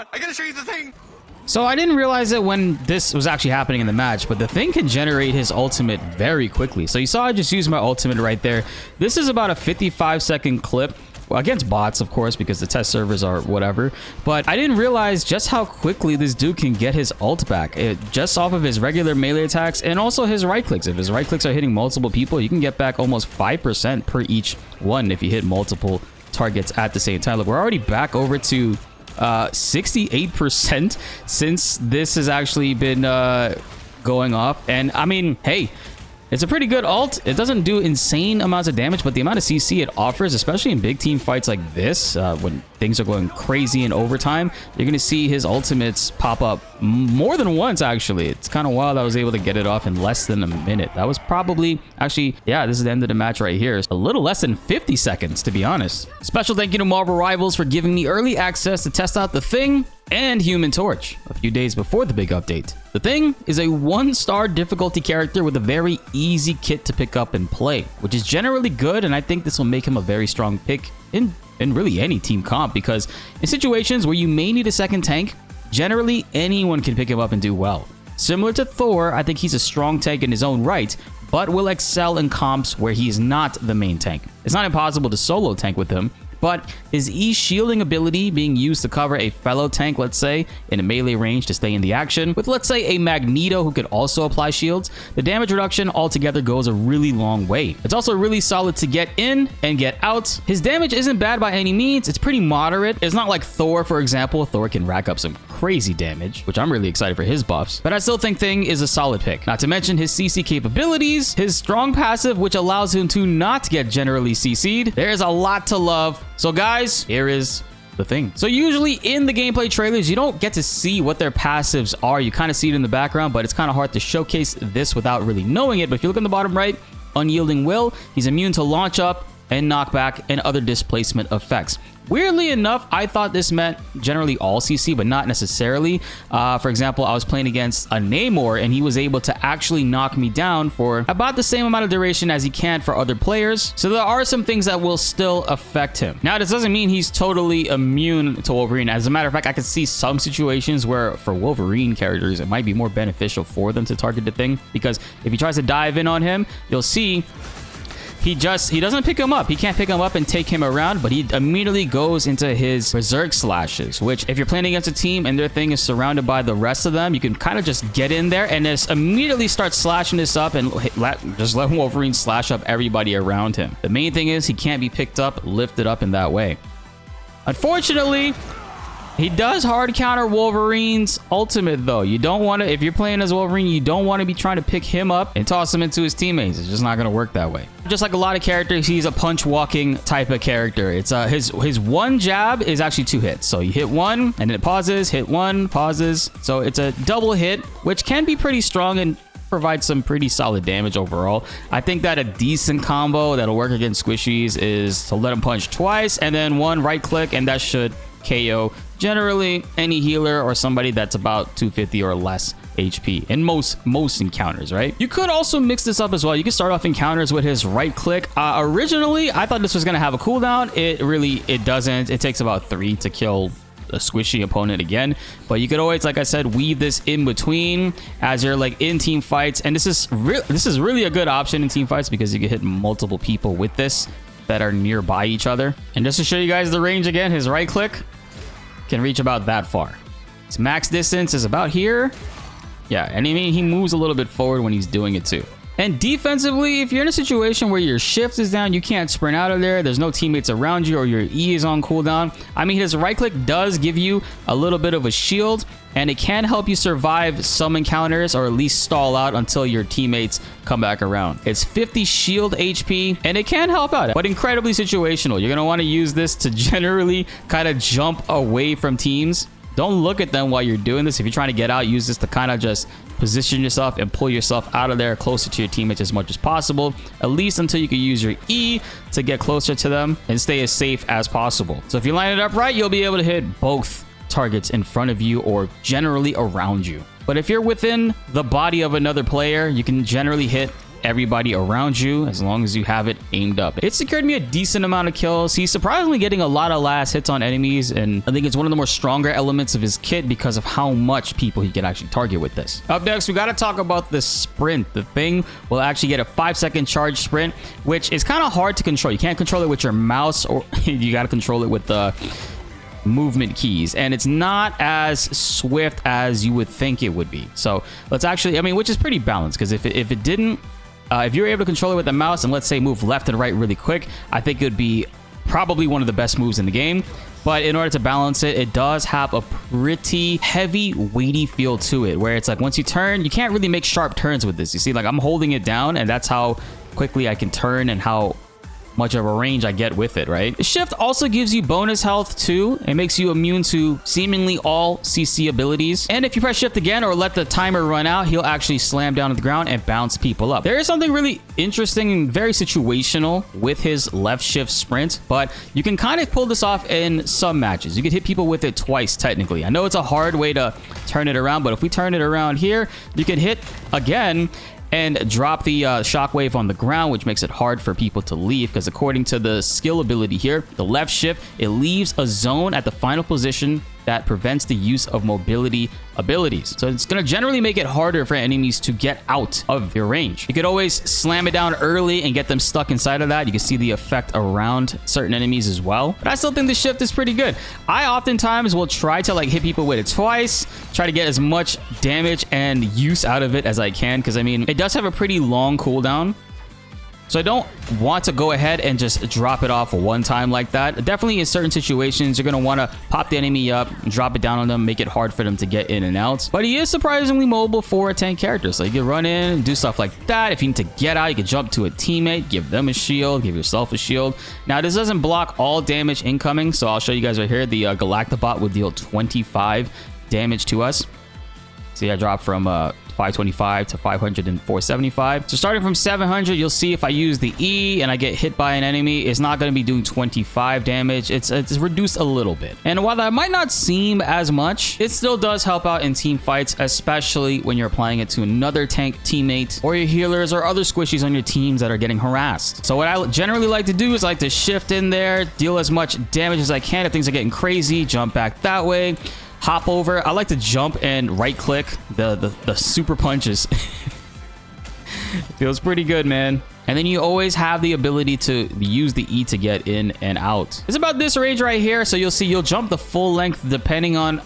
on. I gotta show you the thing. So I didn't realize it when this was actually happening in the match, but the thing can generate his ultimate very quickly. So you saw I just used my ultimate right there. This is about a 55-second clip. Well, against bots, of course, because the test servers are whatever. But I didn't realize just how quickly this dude can get his ult back. Just off of his regular melee attacks and also his right clicks. If his right clicks are hitting multiple people, you can get back almost 5% per each one if you hit multiple targets at the same time. Look, we're already back over to 68% since this has actually been going off. And I mean, hey, it's a pretty good ult. It doesn't do insane amounts of damage, but the amount of CC it offers, especially in big team fights like this, when things are going crazy in overtime, you're going to see his ultimates pop up more than once, actually. It's kind of wild I was able to get it off in less than a minute. That was probably, actually, yeah, this is the end of the match right here. A little less than 50 seconds, to be honest. Special thank you to Marvel Rivals for giving me early access to test out the Thing and Human Torch a few days before the big update. The Thing is a 1-star difficulty character with a very easy kit to pick up and play, which is generally good, and I think this will make him a very strong pick in really any team comp, because in situations where you may need a second tank, generally anyone can pick him up and do well. Similar to Thor, I think he's a strong tank in his own right, but will excel in comps where he is not the main tank. It's not impossible to solo tank with him, but his E-shielding ability being used to cover a fellow tank, let's say, in a melee range to stay in the action, with let's say a Magneto who could also apply shields, the damage reduction altogether goes a really long way. It's also really solid to get in and get out. His damage isn't bad by any means, it's pretty moderate. It's not like Thor, for example. Thor can rack up some crazy damage, which I'm really excited for his buffs, but I still think Thing is a solid pick. Not to mention his CC capabilities, his strong passive, which allows him to not get generally CC'd. There's a lot to love. So guys, here is the Thing. So usually in the gameplay trailers, you don't get to see what their passives are. You kind of see it in the background, but it's kind of hard to showcase this without really knowing it. But if you look in the bottom right, Unyielding Will, he's immune to launch up and knockback and other displacement effects. Weirdly enough, I thought this meant generally all CC, but not necessarily. For example, I was playing against a Namor, and he was able to actually knock me down for about the same amount of duration as he can for other players. So there are some things that will still affect him. Now, this doesn't mean he's totally immune to Wolverine. As a matter of fact, I could see some situations where for Wolverine characters, it might be more beneficial for them to target the Thing, because if he tries to dive in on him, you'll see he doesn't pick him up. He can't pick him up and take him around, but he immediately goes into his berserk slashes, which if you're playing against a team and their Thing is surrounded by the rest of them, you can kind of just get in there and just immediately start slashing this up and just let Wolverine slash up everybody around him. The main thing is he can't be picked up, lifted up in that way. Unfortunately, he does hard counter Wolverine's ultimate, though. You don't want to, if you're playing as Wolverine, you don't want to be trying to pick him up and toss him into his teammates. It's just not going to work that way. Just like a lot of characters, he's a punch-walking type of character. It's his one jab is actually 2 hits. So you hit one, and then it pauses, hit one, pauses. So it's a double hit, which can be pretty strong and provide some pretty solid damage overall. I think that a decent combo that'll work against squishies is to let him punch twice, and then one right click, and that should KO generally any healer or somebody that's about 250 or less HP in most encounters, right? You could also mix this up as well. You can start off encounters with his right click. Originally, I thought this was going to have a cooldown. It doesn't. It takes about 3 to kill a squishy opponent again, but you could always, like I said, weave this in between as you're like in team fights, and this is really a good option in team fights because you can hit multiple people with this that are nearby each other. And just to show you guys the range again, his right click can reach about that far. His max distance is about here. Yeah, and I mean, he moves a little bit forward when he's doing it too. And defensively, if you're in a situation where your shift is down, you can't sprint out of there, there's no teammates around you, or your E is on cooldown, I mean, his right click does give you a little bit of a shield, and it can help you survive some encounters, or at least stall out until your teammates come back around. It's 50 shield HP, and it can help out, but incredibly situational. You're going to want to use this to generally kind of jump away from teams. Don't look at them while you're doing this. If you're trying to get out, use this to kind of just position yourself and pull yourself out of there closer to your teammates as much as possible, at least until you can use your E to get closer to them and stay as safe as possible. So if you line it up right, you'll be able to hit both targets in front of you or generally around you. But if you're within the body of another player, you can generally hit everybody around you as long as you have it aimed up. It secured me a decent amount of kills. He's surprisingly getting a lot of last hits on enemies, and I think it's one of the more stronger elements of his kit because of how much people he can actually target with this. Up next, we got to talk about the sprint. The thing will actually get a 5-second charge sprint, which is kind of hard to control. You can't control it with your mouse, or you got to control it with the movement keys, and it's not as swift as you would think it would be. So let's actually, I mean, which is pretty balanced, because if it didn't, if you were able to control it with the mouse and let's say move left and right really quick, I think it would be probably one of the best moves in the game. But in order to balance it, it does have a pretty heavy, weighty feel to it, where it's like once you turn, you can't really make sharp turns with this. You see, like I'm holding it down, and that's how quickly I can turn and how much of a range I get with it, right? The shift also gives you bonus health too. It makes you immune to seemingly all CC abilities. And if you press shift again or let the timer run out, he'll actually slam down to the ground and bounce people up. There is something really interesting and very situational with his left shift sprint, but you can kind of pull this off in some matches. You could hit people with it twice technically. I know it's a hard way to turn it around, but if we turn it around here, you can hit again and drop the shockwave on the ground, which makes it hard for people to leave, because according to the skill ability here, the left shift, it leaves a zone at the final position that prevents the use of mobility abilities. So it's going to generally make it harder for enemies to get out of your range. You could always slam it down early and get them stuck inside of that. You can see the effect around certain enemies as well. But I still think the shift is pretty good. I oftentimes will try to like hit people with it twice, try to get as much damage and use out of it as I can, because I mean, it does have a pretty long cooldown. So I don't want to go ahead and just drop it off one time like that. Definitely in certain situations, you're going to want to pop the enemy up, drop it down on them, make it hard for them to get in and out. But he is surprisingly mobile for a tank character. So you can run in, do stuff like that. If you need to get out, you can jump to a teammate, give them a shield, give yourself a shield. Now, this doesn't block all damage incoming. So I'll show you guys right here. The Galactabot will deal 25 damage to us. See, I dropped from 525 to 500 and 475. So starting from 700, you'll see if I use the E and I get hit by an enemy, it's not going to be doing 25 damage. It's reduced a little bit. And while that might not seem as much, it still does help out in team fights, especially when you're applying it to another tank teammate or your healers or other squishies on your teams that are getting harassed. So what I generally like to do is like to shift in there, deal as much damage as I can. If things are getting crazy, jump back that way. Hop over. I like to jump and right click the super punches. Feels pretty good, man. And then you always have the ability to use the E to get in and out. It's about this range right here. So you'll see you'll jump the full length depending on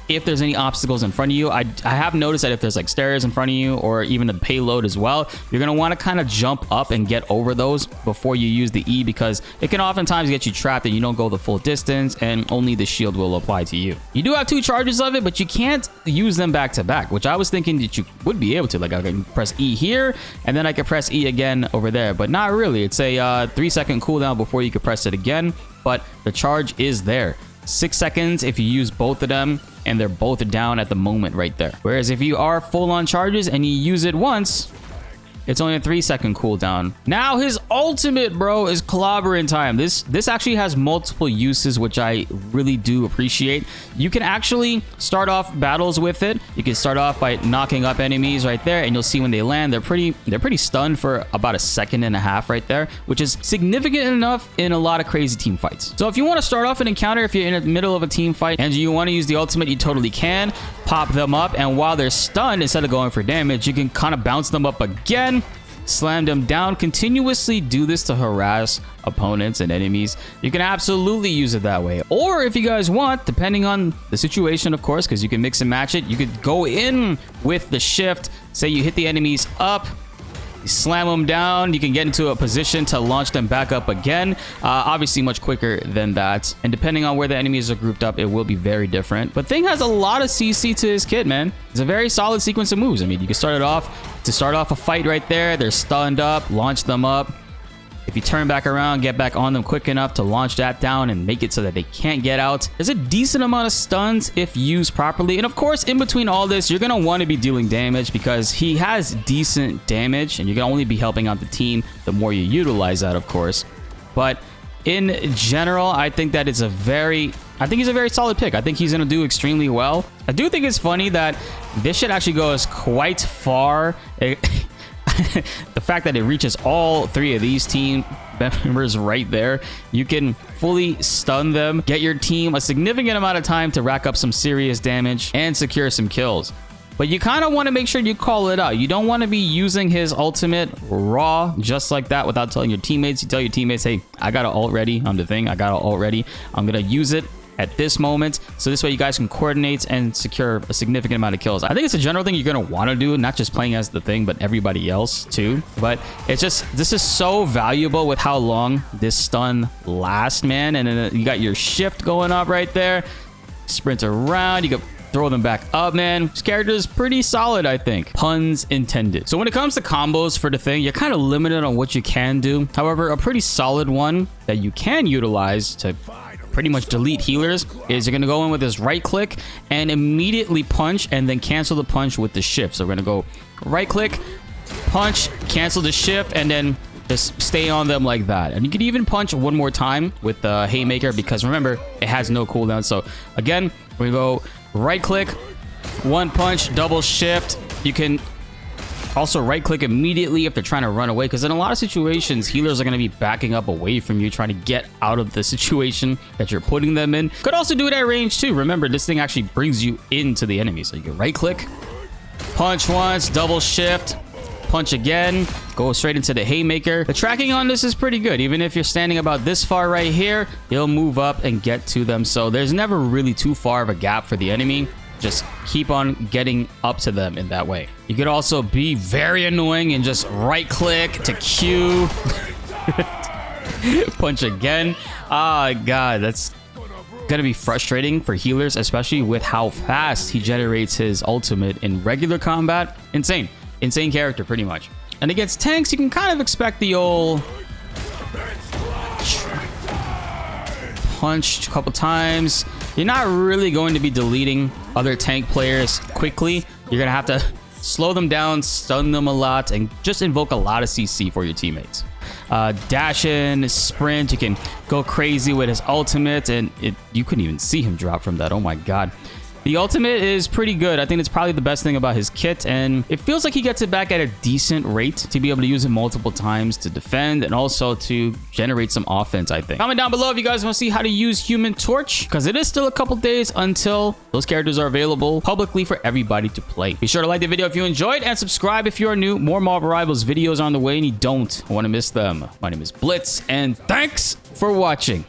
if there's any obstacles in front of you. I have noticed that if there's like stairs in front of you or even a payload as well, you're going to want to kind of jump up and get over those before you use the E, because it can oftentimes get you trapped and you don't go the full distance and only the shield will apply to you. You do have 2 charges of it, but you can't use them back to back, which I was thinking that you would be able to. Like I can press E here and then I can press E again over there, but not really. It's a 3-second cooldown before you can press it again, but the charge is there. 6 seconds if you use both of them, and they're both down at the moment right there. Whereas if you are full on charges and you use it once, it's only a 3-second cooldown. Now his ultimate, bro, is clobbering time. This actually has multiple uses, which I really do appreciate. You can actually start off battles with it. You can start off by knocking up enemies right there, and you'll see when they land, they're pretty stunned for about 1.5 seconds right there, which is significant enough in a lot of crazy team fights. So if you want to start off an encounter, if you're in the middle of a team fight and you want to use the ultimate, you totally can. Pop them up, and while they're stunned, instead of going for damage, you can kind of bounce them up again, slam them down. Continuously do this to harass opponents and enemies. You can absolutely use it that way. Or if you guys want, depending on the situation, of course, because you can mix and match it, you could go in with the shift. Say you hit the enemies up, you slam them down, you can get into a position to launch them back up again. Obviously much quicker than that, and depending on where the enemies are grouped up, it will be very different. But Thing has a lot of CC to his kit, man. It's a very solid sequence of moves. I mean, you can start off a fight right there. They're stunned up, launch them up. If you turn back around, get back on them quick enough to launch that down and make it so that they can't get out. There's a decent amount of stuns if used properly. And of course, in between all this, you're going to want to be dealing damage because he has decent damage and you're going to only be helping out the team the more you utilize that, of course. But in general, I think that he's a very solid pick. I think he's going to do extremely well. I do think it's funny that this shit actually goes quite far. the fact that it reaches all 3 of these team members right there, you can fully stun them, get your team a significant amount of time to rack up some serious damage and secure some kills. But you kind of want to make sure you call it out. You don't want to be using his ultimate raw just like that without telling your teammates. You tell your teammates, hey, I got an ult ready. I'm the thing. I got an ult ready. I'm going to use it at this moment. So this way you guys can coordinate and secure a significant amount of kills. I think it's a general thing you're going to want to do, not just playing as the thing, but everybody else too. But it's just, this is so valuable with how long this stun lasts, man. And then you got your shift going up right there. Sprint around. You can throw them back up, man. This character is pretty solid, I think. Puns intended. So when it comes to combos for the thing, you're kind of limited on what you can do. However, a pretty solid one that you can utilize to pretty much delete healers is you're going to go in with this right click and immediately punch and then cancel the punch with the shift. So we're going to go right click, punch, cancel the shift, and then just stay on them like that. And you can even punch one more time with the Haymaker because remember, it has no cooldown. So again, we go right click, one punch, double shift. You can also right click immediately if they're trying to run away, because in a lot of situations healers are going to be backing up away from you, trying to get out of the situation that you're putting them in. Could also do it at range too. Remember, this thing actually brings you into the enemy. So you can right click, punch once, double shift, punch again, go straight into the Haymaker. The tracking on this is pretty good. Even if you're standing about this far right here, you'll move up and get to them. So there's never really too far of a gap for the enemy. Just keep on getting up to them in that way. You could also be very annoying and just right click to Q. Punch again. Oh god, that's gonna be frustrating for healers, especially with how fast he generates his ultimate in regular combat. Insane character pretty much. And against tanks you can kind of expect the old punch a couple times. You're not really going to be deleting other tank players quickly. You're gonna have to slow them down, stun them a lot, and just invoke a lot of CC for your teammates. Dash in, sprint, you can go crazy with his ultimate, and you couldn't even see him drop from that. Oh my god. The ultimate is pretty good. I think it's probably the best thing about his kit, and it feels like he gets it back at a decent rate to be able to use it multiple times to defend and also to generate some offense, I think. Comment down below if you guys want to see how to use Human Torch, because it is still a couple days until those characters are available publicly for everybody to play. Be sure to like the video if you enjoyed and subscribe if you are new. More Marvel Rivals videos on the way and you don't want to miss them. My name is BltzZ, and thanks for watching.